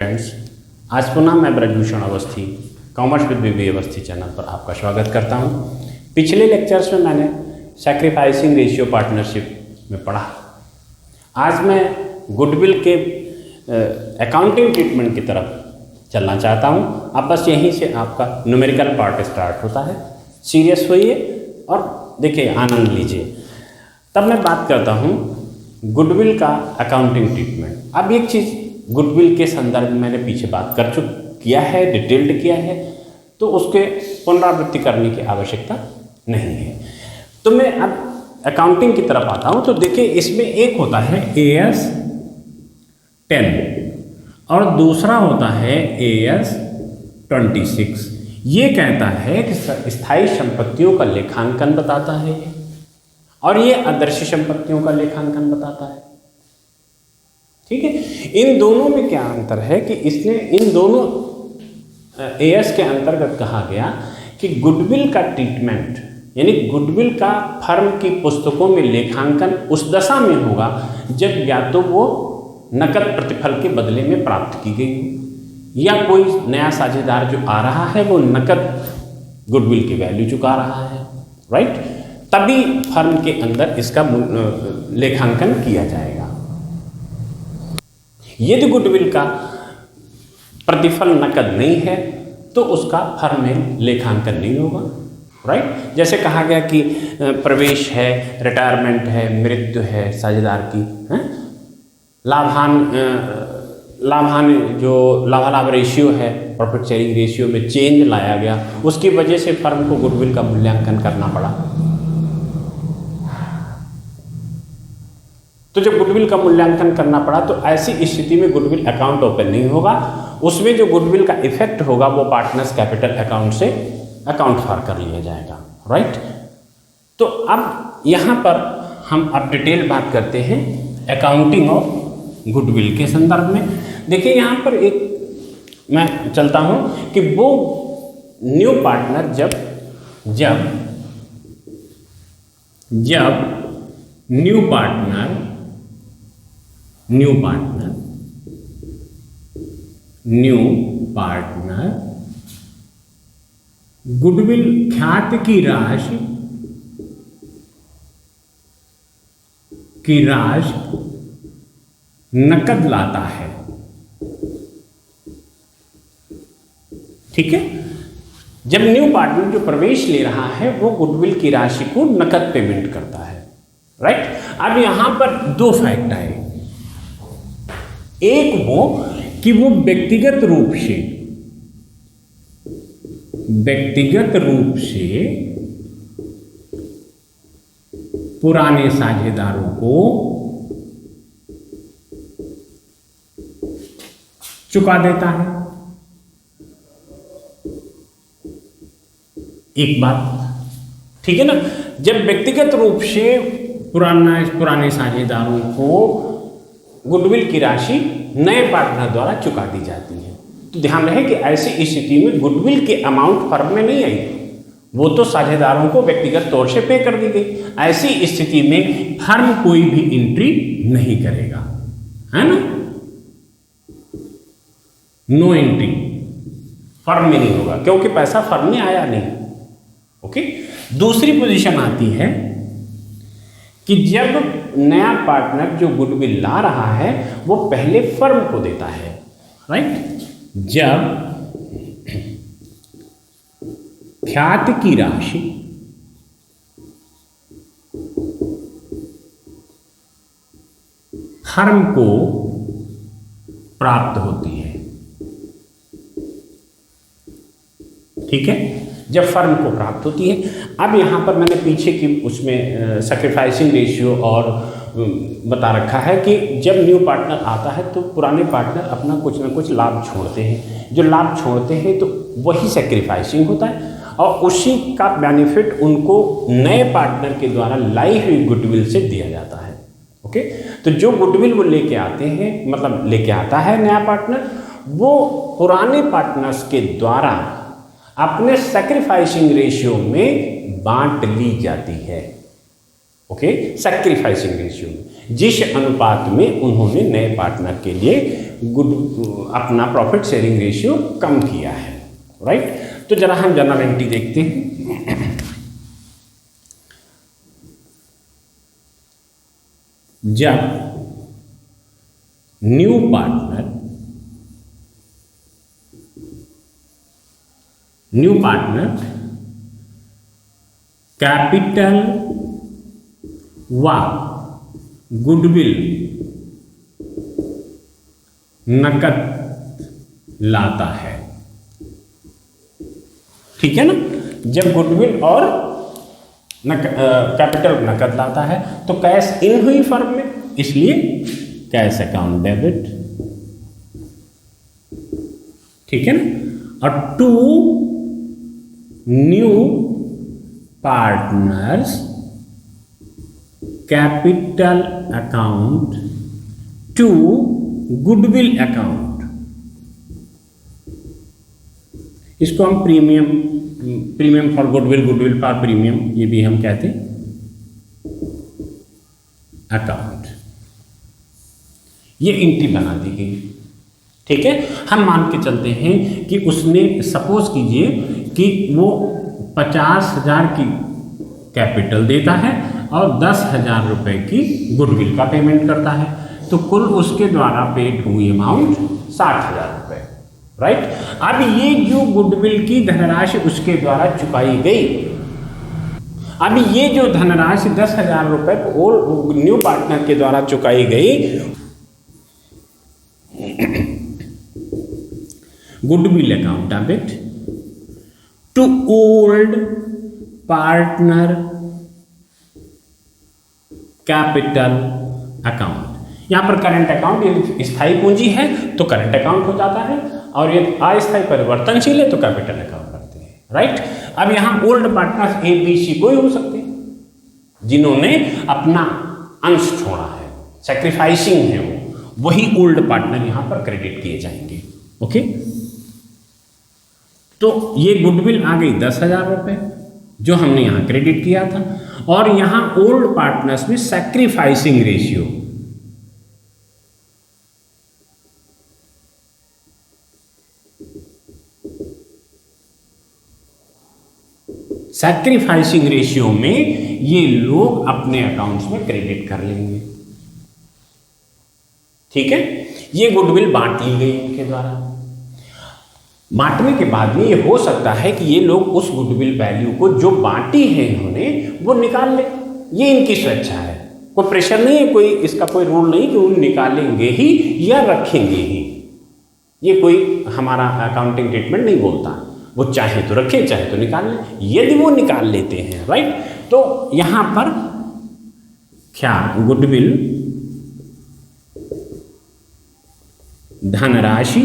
Friends, आज पुनः मैं Brajbhushan Awasthi commerce with B B Awasthi channel पर आपका स्वागत करता हूं। पिछले लेक्चर्स में मैंने सैक्रिफाइसिंग रेशियो पार्टनरशिप में पढ़ा। आज मैं गुडविल के अकाउंटिंग ट्रीटमेंट की तरफ चलना चाहता हूं। अब बस यहीं से आपका न्यूमेरिकल पार्ट स्टार्ट होता है। सीरियस होइए और देखिए, आनंद लीजिए। तब मैं बात करता हूं गुडविल का अकाउंटिंग ट्रीटमेंट। अब एक चीज़ गुडविल के संदर्भ में मैंने पीछे बात किया है, डिटेल्ड किया है, तो उसके पुनरावृत्ति करने की आवश्यकता नहीं है। तो मैं अब अकाउंटिंग की तरफ आता हूं। तो देखिए, इसमें एक होता है AS 10 और दूसरा होता है AS 26। ये कहता है कि स्थायी संपत्तियों का लेखांकन बताता है और ये अदृश्य संपत्तियों का लेखांकन बताता है। ठीक है, इन दोनों में क्या अंतर है कि इसने इन दोनों AS के अंतर्गत कहा गया कि गुडविल का ट्रीटमेंट, यानी गुडविल का फर्म की पुस्तकों में लेखांकन उस दशा में होगा जब या तो वो नकद प्रतिफल के बदले में प्राप्त की गई हो या कोई नया साझेदार जो आ रहा है वो नकद गुडविल की वैल्यू चुका रहा है, राइट। तभी फर्म के अंदर इसका लेखांकन किया जाएगा। यदि गुडविल का प्रतिफल नकद नहीं है तो उसका फर्म में लेखांकन नहीं होगा, राइट। जैसे कहा गया कि प्रवेश है, रिटायरमेंट है, मृत्यु है साझेदार की, है लाभान जो लाभालाभ रेशियो है, प्रॉफिट शेयरिंग रेशियो में चेंज लाया गया, उसकी वजह से फर्म को गुडविल का मूल्यांकन करना पड़ा। तो जब गुडविल का मूल्यांकन करना पड़ा तो ऐसी स्थिति में गुडविल अकाउंट ओपन नहीं होगा। उसमें जो गुडविल का इफेक्ट होगा वो पार्टनर्स कैपिटल अकाउंट से अकाउंट फॉर कर लिया जाएगा, राइट। तो अब यहाँ पर हम अब डिटेल बात करते हैं अकाउंटिंग ऑफ गुडविल के संदर्भ में। देखिए, यहाँ पर एक मैं चलता हूँ कि वो न्यू पार्टनर जब न्यू पार्टनर गुडविल ख्याति की राशि नकद लाता है, ठीक है। जब न्यू पार्टनर जो प्रवेश ले रहा है वो गुडविल की राशि को नकद पेमेंट करता है, राइट। अब यहां पर दो फैक्ट आए। एक वो कि वो व्यक्तिगत रूप से पुराने साझेदारों को चुका देता है। एक बात, ठीक है ना। जब व्यक्तिगत रूप से पुराने साझेदारों को गुडविल की राशि नए पार्टनर द्वारा चुका दी जाती है, तो ध्यान रहे कि ऐसी स्थिति में गुडविल की अमाउंट फर्म में नहीं आई, वो तो साझेदारों को व्यक्तिगत तौर से पे कर दी गई। ऐसी स्थिति में फर्म कोई भी एंट्री नहीं करेगा, है ना। नो एंट्री फर्म में नहीं होगा क्योंकि पैसा फर्म में आया नहीं, ओके। दूसरी पोजीशन आती है कि जब नया पार्टनर जो गुडविल ला रहा है वो पहले फर्म को देता है, राइट। जब ख्याति की राशि फर्म को प्राप्त होती है, ठीक है। जब फर्म को प्राप्त होती है, अब यहाँ पर मैंने पीछे की उसमें सैक्रिफाइसिंग रेशियो और बता रखा है कि जब न्यू पार्टनर आता है तो पुराने पार्टनर अपना कुछ ना कुछ लाभ छोड़ते हैं। जो लाभ छोड़ते हैं तो वही सैक्रिफाइसिंग होता है और उसी का बेनिफिट उनको नए पार्टनर के द्वारा लाई हुई गुडविल से दिया जाता है, ओके। तो जो गुडविल वो लेके आते हैं, मतलब लेके आता है नया पार्टनर, वो पुराने पार्टनर्स के द्वारा अपने सैक्रिफाइसिंग रेशियो में बांट ली जाती है, ओके। सैक्रिफाइसिंग रेशियो में जिस अनुपात में उन्होंने नए पार्टनर के लिए गुड अपना प्रॉफिट शेयरिंग रेशियो कम किया है, राइट। तो जरा हम जनरल एंट्री देखते हैं। जब न्यू पार्टनर कैपिटल व गुडविल नकद लाता है, ठीक है ना। जब गुडविल और कैपिटल नकद लाता है तो कैश इन हुई फर्म में, इसलिए कैश अकाउंट डेबिट, ठीक है ना। और to new partners capital account to goodwill account, इसको हम premium for goodwill, goodwill for premium, ये भी हम कहते हैं अकाउंट। ये एंट्री बना दी गई, ठीक है। हम मान के चलते हैं कि उसने, सपोज कीजिए कि वो 50,000 की कैपिटल देता है और 10,000 रुपए की गुडविल का पेमेंट करता है, तो कुल उसके द्वारा पेड हुई अमाउंट 60,000 रुपए, राइट। अब ये जो गुडविल की धनराशि उसके द्वारा चुकाई गई, अब ये जो धनराशि 10,000 रुपए और न्यू पार्टनर के द्वारा चुकाई गई, goodwill account debit to old partner capital account. यहां पर करंट अकाउंट, यदि स्थायी पूंजी है तो करंट अकाउंट हो जाता है, और यदि अस्थायी परिवर्तनशील है तो कैपिटल अकाउंट करते हैं, राइट। अब यहां old partners A B C कोई हो सकते हैं जिन्होंने अपना अंश छोड़ा है, सैक्रिफाइसिंग है वो, वही ओल्ड पार्टनर यहां पर क्रेडिट किए जाएंगे, ओके। तो ये गुडविल आ गई 10,000 रुपए जो हमने यहां क्रेडिट किया था, और यहां ओल्ड पार्टनर्स में सैक्रिफाइसिंग रेशियो, सैक्रिफाइसिंग रेशियो में ये लोग अपने अकाउंट्स में क्रेडिट कर लेंगे, ठीक है। ये गुडविल बांट ली गई इनके द्वारा। बांटने के बाद में ये हो सकता है कि ये लोग उस गुडविल वैल्यू को जो बांटी है इन्होंने वो निकाल ले, ये इनकी स्वेच्छा है, कोई प्रेशर नहीं है, कोई इसका कोई रूल नहीं कि वो निकालेंगे ही या रखेंगे ही, ये कोई हमारा अकाउंटिंग ट्रीटमेंट नहीं बोलता, वो चाहे तो रखे चाहे तो निकाल ले। यदि वो निकाल लेते हैं, राइट, तो यहां पर क्या गुडविल धनराशि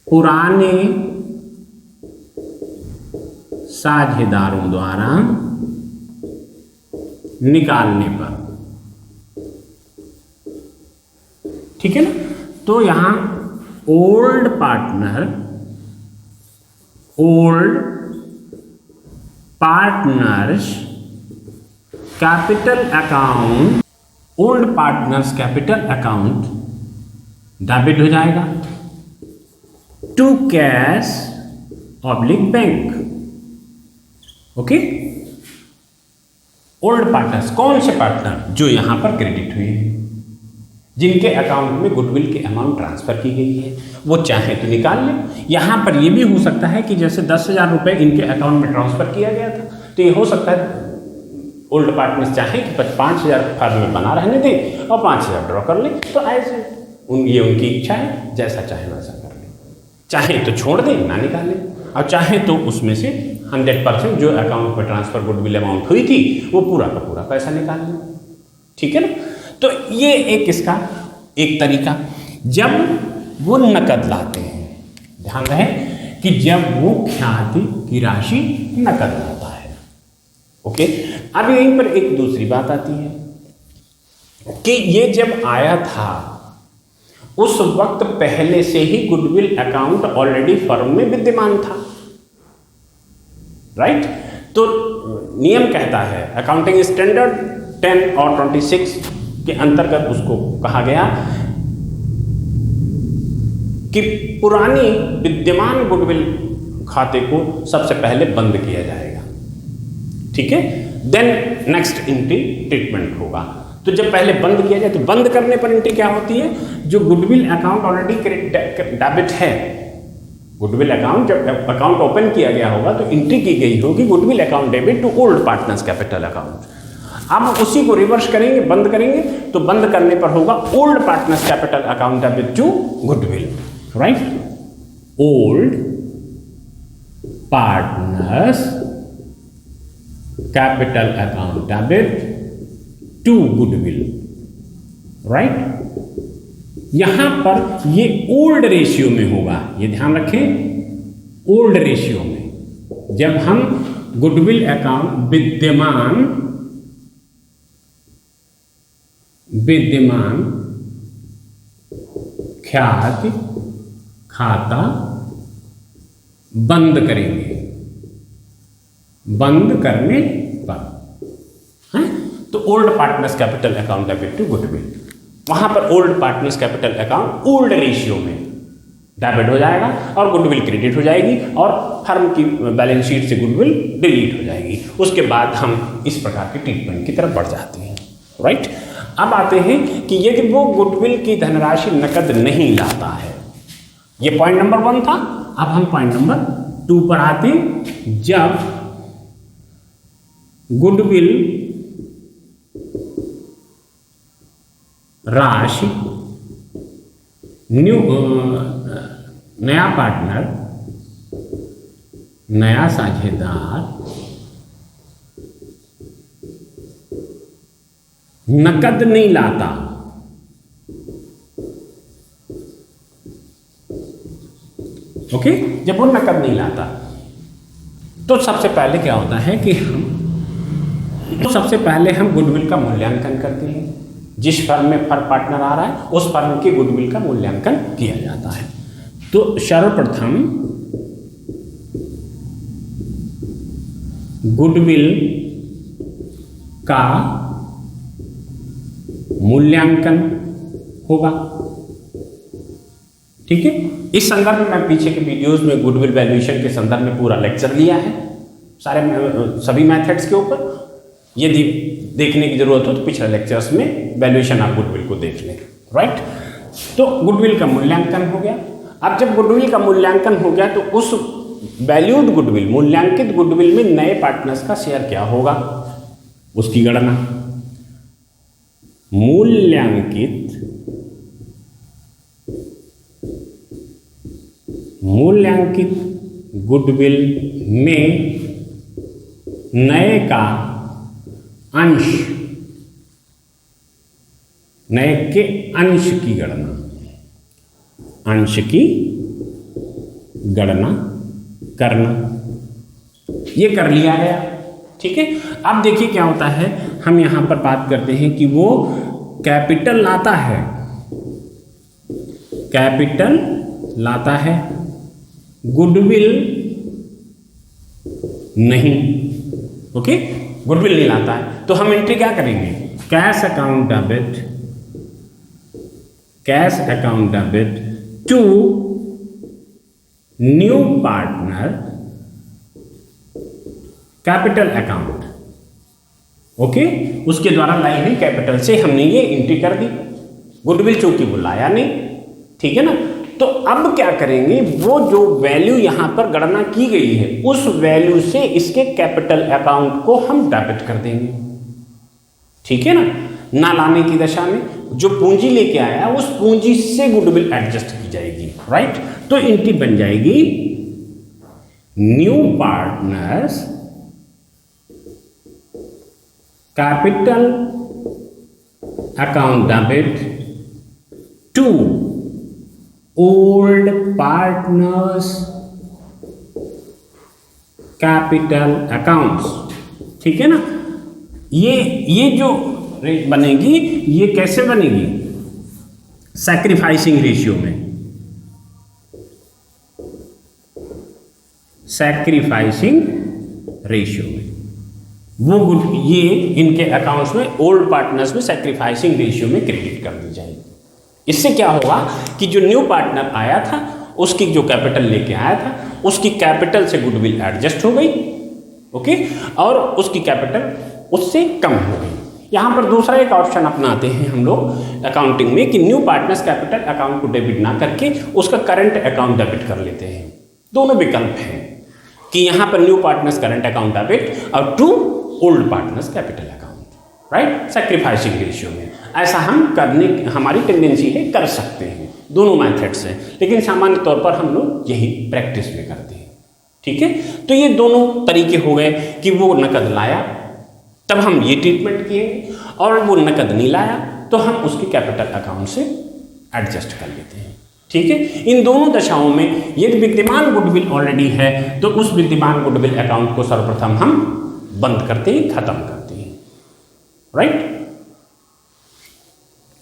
पुराने साझेदारों द्वारा निकालने पर, ठीक है ना। तो यहां old partners capital account, old partners capital account debit हो जाएगा to cash oblique bank, okay. Old partners कौन से पार्टनर, जो यहां पर क्रेडिट हुए हैं, जिनके अकाउंट में गुडविल की अमाउंट ट्रांसफर की गई है, वो चाहे तो निकाल ले। यहां पर यह भी हो सकता है कि जैसे 10,000 रुपए इनके अकाउंट में ट्रांसफर किया गया था, तो ये हो सकता है ओल्ड पार्टनर्स चाहे कि 5,000 फर्म में बना रहने दें और 5,000 ड्रॉ कर ले, तो ऐसे ये उनकी इच्छा है, जैसा चाहे वैसा कर ले, चाहे तो छोड़ दें ना निकालें, और चाहे तो उसमें से 100% जो अकाउंट में ट्रांसफर गुडविल अमाउंट हुई थी वो पूरा का पूरा पैसा निकाल लें, ठीक है ना। तो ये एक इसका एक तरीका। जब वो नकद लाते हैं, ध्यान रहे कि जब वो ख्याति की राशि नकद लाता है, ओके। अब यहीं पर एक दूसरी बात आती है कि ये जब आया था उस वक्त पहले से ही गुडविल अकाउंट ऑलरेडी फर्म में विद्यमान था, राइट। तो नियम कहता है, अकाउंटिंग स्टैंडर्ड 10 और 26 के अंतर्गत उसको कहा गया कि पुरानी विद्यमान गुडविल खाते को सबसे पहले बंद किया जाएगा। ठीक है, देन नेक्स्ट एंट्री ट्रीटमेंट होगा। तो जब पहले बंद किया जाए तो बंद करने पर एंट्री क्या होती है, जो गुडविल अकाउंट ऑलरेडी डेबिट है, गुडविल अकाउंट जब अकाउंट ओपन किया गया होगा तो एंट्री की गई होगी goodwill account debit to old partners capital account. अब उसी को रिवर्स करेंगे, बंद करेंगे, तो बंद करने पर होगा old partners capital account debit to goodwill, right. Old partners capital account debit to goodwill, right. यहां पर ये ओल्ड रेशियो में होगा, ये ध्यान रखें, ओल्ड रेशियो में। जब हम गुडविल अकाउंट विद्यमान ख्याति खाता बंद करेंगे, बंद करने पर है तो old partners capital account debit to goodwill, वहां पर old partners capital account old ratio में डेबिट हो जाएगा और गुडविल क्रेडिट हो जाएगी और फर्म की बैलेंस शीट से गुडविल डिलीट हो जाएगी। उसके बाद हम इस प्रकार के ट्रीटमेंट की तरफ बढ़ जाते हैं, राइट। अब आते हैं कि यदि वो गुडविल की धनराशि नकद नहीं लाता है, ये पॉइंट नंबर 1 था। अब हम पॉइंट नंबर 2 पर आते हैं। जब गुडविल राशि नया पार्टनर, नया साझेदार नकद नहीं लाता, ओके, जब वो नकद नहीं लाता तो सबसे पहले क्या होता है कि सबसे पहले हम गुडविल का मूल्यांकन करते हैं। जिस फर्म में फर्म पार्टनर आ रहा है उस फर्म के गुडविल का मूल्यांकन किया जाता है। तो सर्वप्रथम गुडविल का मूल्यांकन होगा, ठीक है। इस संदर्भ में मैं पीछे के वीडियोस में गुडविल वैल्यूएशन के संदर्भ में पूरा लेक्चर लिया है, सभी मेथड्स के ऊपर। यदि देखने की जरूरत हो तो पिछले लेक्चर्स में वैल्यूएशन ऑफ गुडविल को देख लें, राइट। तो गुडविल का मूल्यांकन हो गया। अब जब गुडविल का मूल्यांकन हो गया तो उस वैल्यूड गुडविल, मूल्यांकित गुडविल में नए पार्टनर्स का शेयर क्या होगा, उसकी गणना। मूल्यांकित गुडविल में नए का अंश, नए के अंश की गणना, अंश की गणना करना, ये कर लिया गया, ठीक है। अब देखिए क्या होता है, हम यहां पर बात करते हैं कि वो कैपिटल लाता है, कैपिटल लाता है, गुडविल नहीं, ओके, गुडविल नहीं लाता है। तो हम एंट्री क्या करेंगे, cash account debit, cash account debit to new partner capital account, okay. उसके द्वारा लाई हुई कैपिटल से हमने ये एंट्री कर दी, गुडविल चूंकि वो लाया नहीं, ठीक है ना। तो अब क्या करेंगे, वो जो वैल्यू यहां पर गणना की गई है उस वैल्यू से इसके कैपिटल अकाउंट को हम डेबिट कर देंगे, ठीक है ना लाने की दशा में जो पूंजी लेके आया उस पूंजी से गुडविल एडजस्ट की जाएगी, राइट। तो एंट्री बन जाएगी new partners capital account debit to old partners capital accounts, ठीक है ना। ये जो रेट बनेगी ये कैसे बनेगी, सैक्रिफाइसिंग रेशियो में, सैक्रिफाइसिंग रेशियो में, वो ये इनके अकाउंट्स में ओल्ड पार्टनर्स में सैक्रिफाइसिंग रेशियो में क्रेडिट कर दी जाएगी। इससे क्या होगा कि जो न्यू पार्टनर आया था उसकी जो कैपिटल लेके आया था उसकी कैपिटल से गुडविल एडजस्ट हो गई, ओके, और उसकी कैपिटल उससे कम हो गई। यहाँ पर दूसरा एक ऑप्शन अपनाते हैं हम लोग अकाउंटिंग में कि न्यू पार्टनर्स कैपिटल अकाउंट को डेबिट ना करके उसका करंट अकाउंट डेबिट कर लेते हैं। दोनों विकल्प हैं कि यहाँ पर new partners current account debit और to old partners capital account, right, sacrificing ratio में। ऐसा हम करने हमारी टेंडेंसी है, कर सकते हैं, दोनों मेथड्स हैं, लेकिन सामान्य तौर पर हम लोग यही प्रैक्टिस में करते हैं। ठीक है, तो ये दोनों तरीके हो गए कि वो नकद लाया तब हम ये ट्रीटमेंट किए, और वो नकद नहीं लाया तो हम उसकी कैपिटल अकाउंट से एडजस्ट कर लेते हैं। ठीक है, इन दोनों दशाओं में यदि विद्यमान गुडविल ऑलरेडी है तो उस विद्यमान गुडविल अकाउंट को सर्वप्रथम हम बंद करते हैं, खत्म करते हैं, राइट।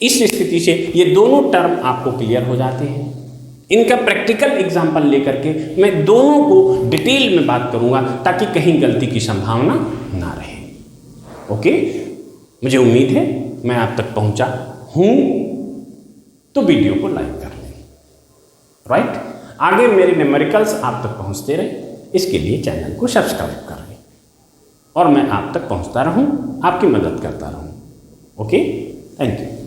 इस स्थिति से ये दोनों टर्म आपको क्लियर हो जाते हैं। इनका प्रैक्टिकल एग्जाम्पल लेकर के मैं दोनों को डिटेल में बात करूंगा ताकि कहीं गलती की संभावना ना रहे। ओके, मुझे उम्मीद है मैं आप तक पहुंचा हूं, तो वीडियो को लाइक कर लें, राइट। आगे मेरे न्यूमेरिकल्स आप तक पहुंचते रहे, इसके लिए चैनल को सब्सक्राइब कर लें और मैं आप तक पहुंचता रहूं, आपकी मदद करता रहूं। Okay, thank you.